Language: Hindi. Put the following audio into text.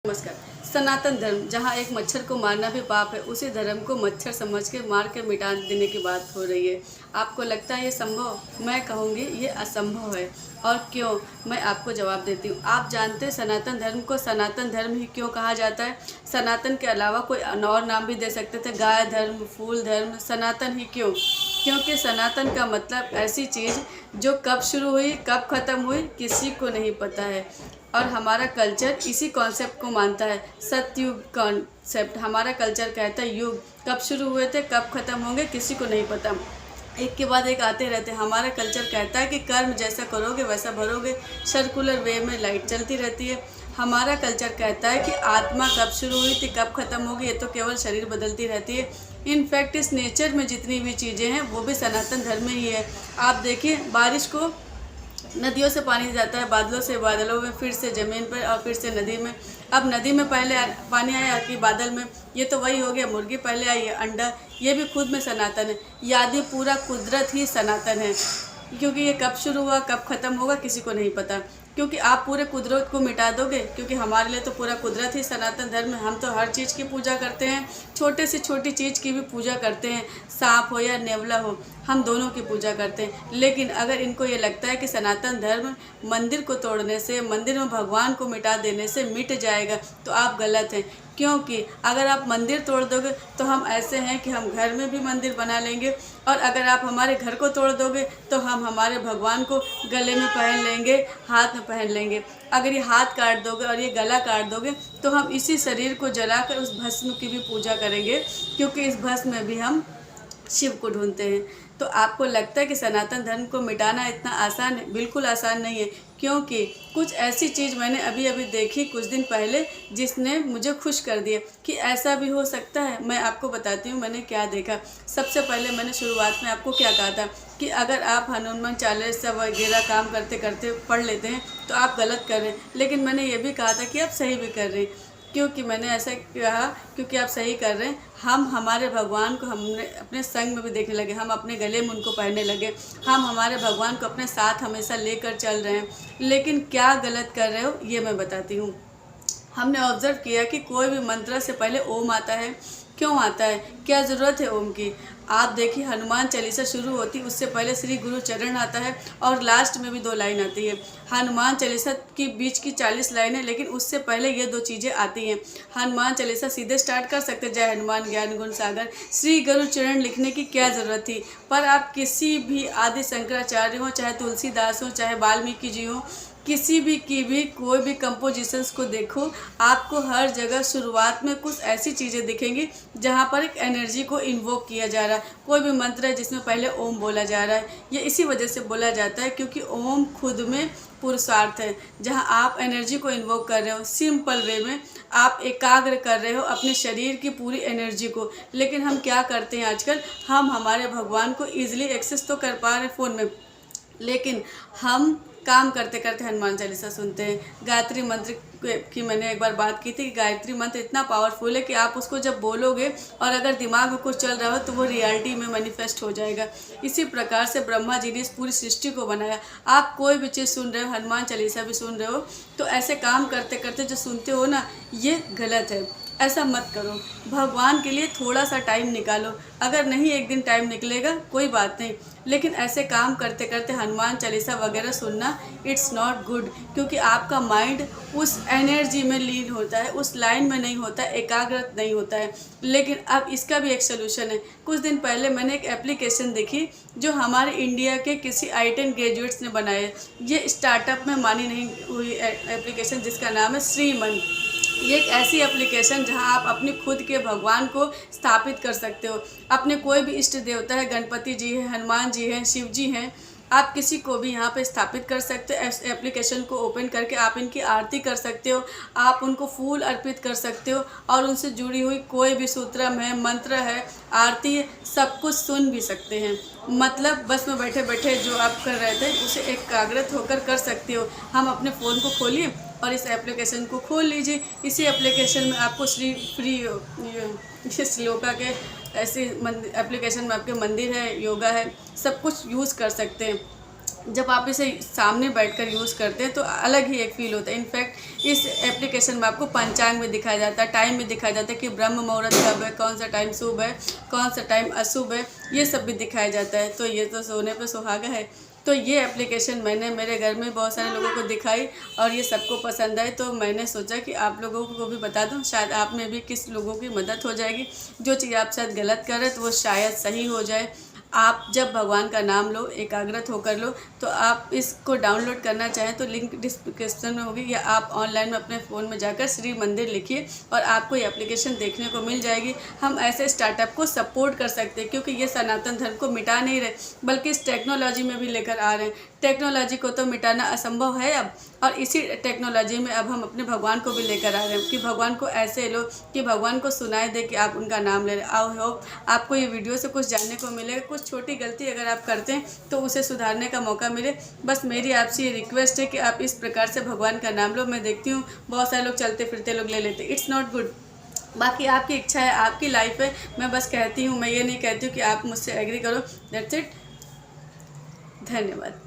नमस्कार। सनातन धर्म जहाँ एक मच्छर को मारना भी पाप है, उसी धर्म को मच्छर समझ के मार के मिटा देने की बात हो रही है। आपको लगता है ये संभव? मैं कहूँगी ये असंभव है। और क्यों? मैं आपको जवाब देती हूँ। आप जानते हैं सनातन धर्म को सनातन धर्म ही क्यों कहा जाता है? सनातन के अलावा कोई और नाम भी दे सकते थे, गाय धर्म, फूल धर्म, सनातन ही क्यों? क्योंकि सनातन का मतलब ऐसी चीज़ जो कब शुरू हुई, कब ख़त्म हुई, किसी को नहीं पता है। और हमारा कल्चर इसी कॉन्सेप्ट को मानता है, सतयुग कॉन्सेप्ट। हमारा कल्चर कहता है युग कब शुरू हुए थे, कब ख़त्म होंगे, किसी को नहीं पता, एक के बाद एक आते रहते हैं। हमारा कल्चर कहता है कि कर्म जैसा करोगे वैसा भरोगे, सर्कुलर वे में लाइट चलती रहती है। हमारा कल्चर कहता है कि आत्मा कब शुरू हुई थी, कब ख़त्म होगी, ये तो केवल शरीर बदलती रहती है। इनफैक्ट इस नेचर में जितनी भी चीज़ें हैं वो भी सनातन धर्म में ही है। आप देखिए, बारिश को नदियों से पानी जाता है, बादलों से बादलों में, फिर से ज़मीन पर और फिर से नदी में। अब नदी में पहले पानी आया कि बादल में, ये तो वही हो गया। मुर्गी पहले आई है, अंडा, ये भी खुद में सनातन है। यानी पूरा कुदरत ही सनातन है, क्योंकि ये कब शुरू हुआ कब ख़त्म होगा किसी को नहीं पता। क्योंकि आप पूरे कुदरत को मिटा दोगे, क्योंकि हमारे लिए तो पूरा कुदरत ही सनातन धर्म है। हम तो हर चीज़ की पूजा करते हैं, छोटे से छोटी चीज़ की भी पूजा करते हैं, सांप हो या नेवला हो, हम दोनों की पूजा करते हैं। लेकिन अगर इनको ये लगता है कि सनातन धर्म मंदिर को तोड़ने से, मंदिर में भगवान को मिटा देने से मिट जाएगा, तो आप गलत हैं। क्योंकि अगर आप मंदिर तोड़ दोगे तो हम ऐसे हैं कि हम घर में भी मंदिर बना लेंगे, और अगर आप हमारे घर को तोड़ दोगे तो हम हमारे भगवान को गले में पहन लेंगे, हाथ में पहन लेंगे। अगर ये हाथ काट दोगे और ये गला काट दोगे तो हम इसी शरीर को जलाकर उस भस्म की भी पूजा करेंगे, क्योंकि इस भस्म में भी हम शिव को ढूंढते हैं। तो आपको लगता है कि सनातन धर्म को मिटाना इतना आसान है? बिल्कुल आसान नहीं है। क्योंकि कुछ ऐसी चीज़ मैंने अभी अभी देखी कुछ दिन पहले, जिसने मुझे खुश कर दिया कि ऐसा भी हो सकता है। मैं आपको बताती हूँ मैंने क्या देखा। सबसे पहले मैंने शुरुआत में आपको क्या कहा था कि अगर आप हनुमान चालीसा वगैरह काम करते करते पढ़ लेते हैं तो आप गलत कर रहे हैं। लेकिन मैंने ये भी कहा था कि आप सही भी कर रहे हैं। क्योंकि मैंने ऐसा कहा क्योंकि आप सही कर रहे हैं। हम हमारे भगवान को हमने अपने संग में भी देखने लगे, हम अपने गले में उनको पहनने लगे, हम हमारे भगवान को अपने साथ हमेशा लेकर चल रहे हैं। लेकिन क्या गलत कर रहे हो ये मैं बताती हूँ। हमने ऑब्ज़र्व किया कि कोई भी मंत्र से पहले ओम आता है। क्यों आता है? क्या ज़रूरत है ओम की? आप देखिए, हनुमान चालीसा शुरू होती उससे पहले श्री गुरु चरण आता है, और लास्ट में भी 2 लाइन आती है। हनुमान चालीसा की बीच की 40 लाइनें, लेकिन उससे पहले ये 2 चीज़ें आती हैं। हनुमान चालीसा सीधे स्टार्ट कर सकते, जय हनुमान ज्ञान गुण सागर, श्री गुरु चरण लिखने की क्या ज़रूरत थी? पर आप किसी भी आदि शंकराचार्य हो, चाहे तुलसीदास हो, चाहे वाल्मीकि जी हो, किसी भी की भी कोई भी कंपोजिशंस को देखो, आपको हर जगह शुरुआत में कुछ ऐसी चीज़ें दिखेंगी जहाँ पर एक एनर्जी को इन्वोक किया जा रहा है। कोई भी मंत्र है जिसमें पहले ओम बोला जा रहा है, ये इसी वजह से बोला जाता है क्योंकि ओम खुद में पुरुषार्थ है। जहाँ आप एनर्जी को इन्वोक कर रहे हो, सिंपल वे में आप एकाग्र कर रहे हो अपने शरीर की पूरी एनर्जी को। लेकिन हम क्या करते हैं आजकल, हम हमारे भगवान को ईजिली एक्सेस तो कर पा रहे हैं फ़ोन में, लेकिन हम काम करते करते हनुमान चालीसा सुनते हैं। गायत्री मंत्र की मैंने एक बार बात की थी कि गायत्री मंत्र इतना पावरफुल है कि आप उसको जब बोलोगे और अगर दिमाग में कुछ चल रहा हो तो वो रियलिटी में मैनिफेस्ट हो जाएगा। इसी प्रकार से ब्रह्मा जी ने इस पूरी सृष्टि को बनाया। आप कोई भी चीज़ सुन रहे हो, हनुमान चालीसा भी सुन रहे हो, तो ऐसे काम करते करते जो सुनते हो ना, ये गलत है। ऐसा मत करो। भगवान के लिए थोड़ा सा टाइम निकालो। अगर नहीं एक दिन टाइम निकलेगा कोई बात नहीं, लेकिन ऐसे काम करते करते हनुमान चालीसा वगैरह सुनना इट्स नॉट गुड, क्योंकि आपका माइंड उस एनर्जी में लीन होता है, उस लाइन में नहीं होता है, एकाग्रत नहीं होता है। लेकिन अब इसका भी एक सोल्यूशन है। कुछ दिन पहले मैंने एक एप्लीकेशन देखी जो हमारे इंडिया के किसी I10 ग्रेजुएट्स ने बनाए। ये स्टार्टअप में मानी नहीं हुई एप्लीकेशन जिसका नाम है श्रीमन। ये एक ऐसी एप्लीकेशन जहां आप अपने खुद के भगवान को स्थापित कर सकते हो। अपने कोई भी इष्ट देवता है, गणपति जी हैं, हनुमान जी हैं, शिव जी हैं, आप किसी को भी यहाँ पे स्थापित कर सकते हो। इस एप्लीकेशन को ओपन करके आप इनकी आरती कर सकते हो, आप उनको फूल अर्पित कर सकते हो, और उनसे जुड़ी हुई कोई भी सूत्रम है, मंत्र है, आरती है, सब कुछ सुन भी सकते हैं। मतलब बस में बैठे बैठे जो आप कर रहे थे उसे एकाग्रत होकर कर सकते हो। हम अपने फ़ोन को खोलिए और इस एप्लीकेशन को खोल लीजिए। इसी एप्लीकेशन में आपको श्लोका के ऐसे एप्लीकेशन में आपके मंदिर है, योगा है, सब कुछ यूज़ कर सकते हैं। जब आप इसे सामने बैठकर यूज़ करते हैं तो अलग ही एक फ़ील होता है। इनफैक्ट इस एप्लीकेशन में आपको पंचांग में दिखाया जाता है, टाइम भी दिखाया जाता है कि ब्रह्म मुहूर्त कब है, कौन सा टाइम शुभ है, कौन सा टाइम अशुभ है, ये सब भी दिखाया जाता है। तो ये तो सोने पे सुहागा है। तो ये एप्लीकेशन मैंने मेरे घर में बहुत सारे लोगों को दिखाई और ये सबको पसंद आई, तो मैंने सोचा कि आप लोगों को भी बता दूं, शायद आप में भी किस लोगों की मदद हो जाएगी। जो चीज़ आप शायद गलत कर रहे तो वो शायद सही हो जाए। आप जब भगवान का नाम लो, एकाग्रत होकर लो, तो आप इसको डाउनलोड करना चाहें तो लिंक डिस्क्रिप्शन में होगी, या आप ऑनलाइन में अपने फ़ोन में जाकर श्री मंदिर लिखिए और आपको ये एप्लीकेशन देखने को मिल जाएगी। हम ऐसे स्टार्टअप को सपोर्ट कर सकते हैं क्योंकि ये सनातन धर्म को मिटा नहीं रहे, बल्कि इस टेक्नोलॉजी में भी लेकर आ रहे हैं। टेक्नोलॉजी को तो मिटाना असंभव है अब, और इसी टेक्नोलॉजी में अब हम अपने भगवान को भी लेकर आ रहे हैं कि भगवान को ऐसे लो कि भगवान को सुनाई दे कि आप उनका नाम ले रहे हैं। आई होप आपको ये वीडियो से कुछ जानने को मिलेगा। कुछ छोटी गलती अगर आप करते हैं तो उसे सुधारने का मौका मिले। बस मेरी आपसे ये रिक्वेस्ट है कि आप इस प्रकार से भगवान का नाम लो। मैं देखती हूँ बहुत सारे लोग चलते फिरते लोग ले लेते, इट्स नॉट गुड। बाकी आपकी इच्छा है, आपकी लाइफ है। मैं बस कहती हूँ, मैं ये नहीं कहती हूँ कि आप मुझसे एग्री करो। That's it. धन्यवाद।